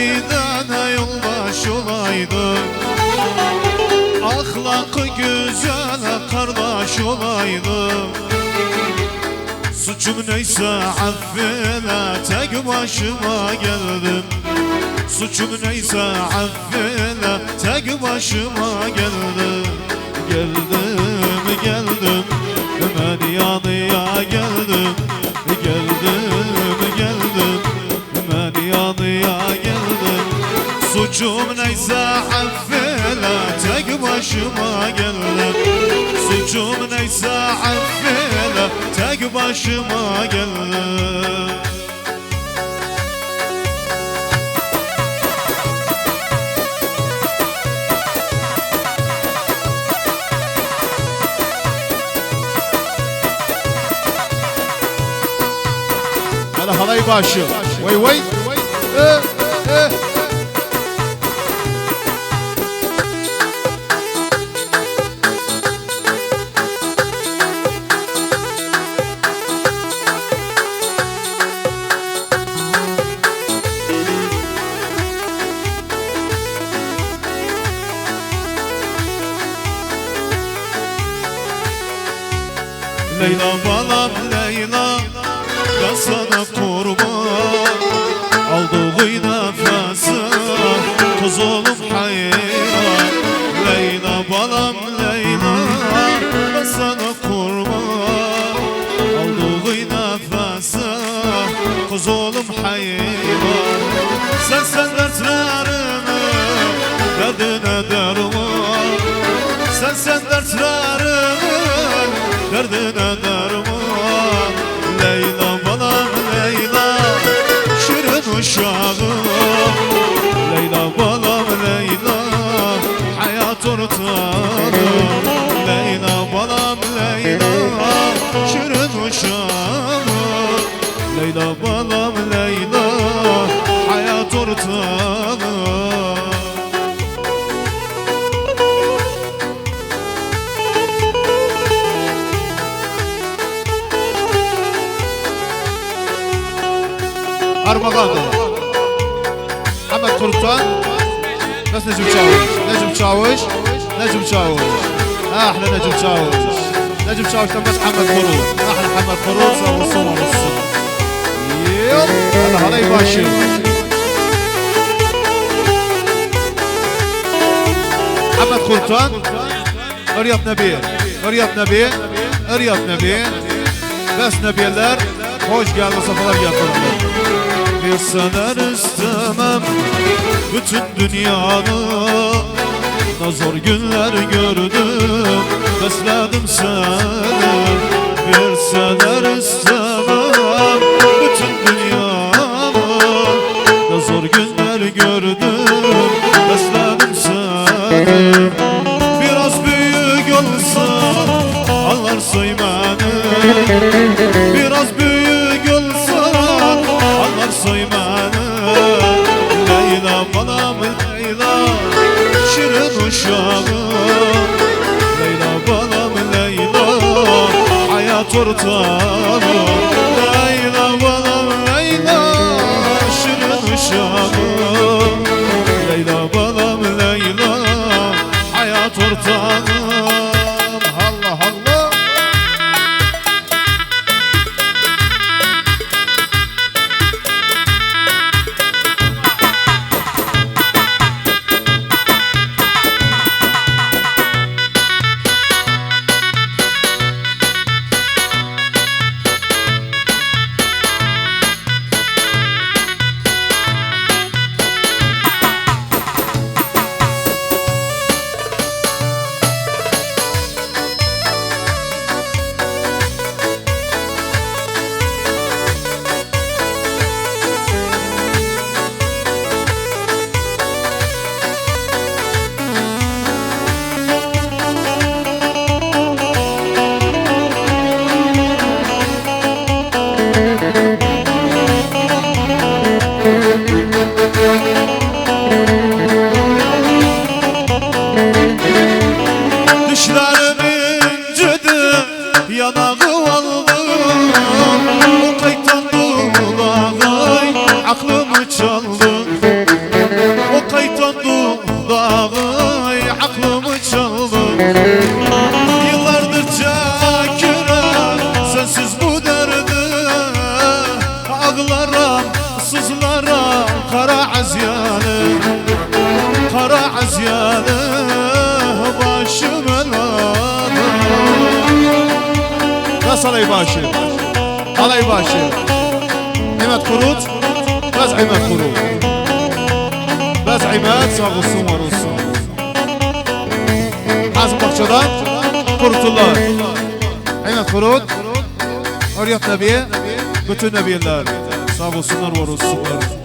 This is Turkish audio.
gidene yoldaş olaydı, ahlakı güzele kardeş olaydı. Suçum neyse affeyle, tek başıma geldim. Suçum neyse affeyle, tek başıma geldim. Geldim, ben yanıya geldim. Geldim, ben yanıya geldim. Suçum neyse affeyle, tek başıma geldim. Suçum neyse affeyle, tek başıma geldim. Hadi halay başı. Vay vay. Leyla balam Leyla, ben sana kurban. Aldığı nefese kız oğlum hayran. Leyla balam Leyla, ben sana kurban. Aldığı nefese kız oğlum hayran. Sen dertlerimi derdine derman. Sen dertlerimi derdine derman. Leyla balam Leyla, şirin uşağım. Leyla balam Leyla, hayat ortağım. Leyla balam Leyla, şirin uşağım. Leyla balam Leyla, hayat ortağım. Armağanı Ahmet Kurtan, bas Necip Çavuş. Necip Çavuş أحلى نجم Çavuş. Necip Çavuş'tan bas Ahmet Kurul. أحلى Ahmet Kurul, sağ olsun olsun. Hadi halay başı. Ahmet Kurtan, Riyad Nebi, bas Nebiler, hoş geldin, sefalar getirdin. Bir senden istemem bütün dünyanı, ne zor günler gördüm, besledim seni. Bir senden istemem bütün dünyanı, ne zor günler gördüm, besledim seni. Biraz büyük olsan anlarsın beni, biraz büyük olsan anlarsın beni. Leyla balam Leyla, şirin uşağım. Leyla balam Leyla, hayat ortağım. Leyla balam Leyla, şirin uşağım. Leyla balam Leyla, hayat ortağım. Allah Allah. Arsızlara kara azyanı, kara azyanı başım elada. Nasıl alay başı? Alay başı. İmet Kurut, baz İmet Kurut. Baz İmet sağ olsun var olsun. Hazım Bakçadan Kurtullar. İmet Kurut, Hürriyet Nebiye, bütün nebiyeler sağ olsunlar var olsunlar.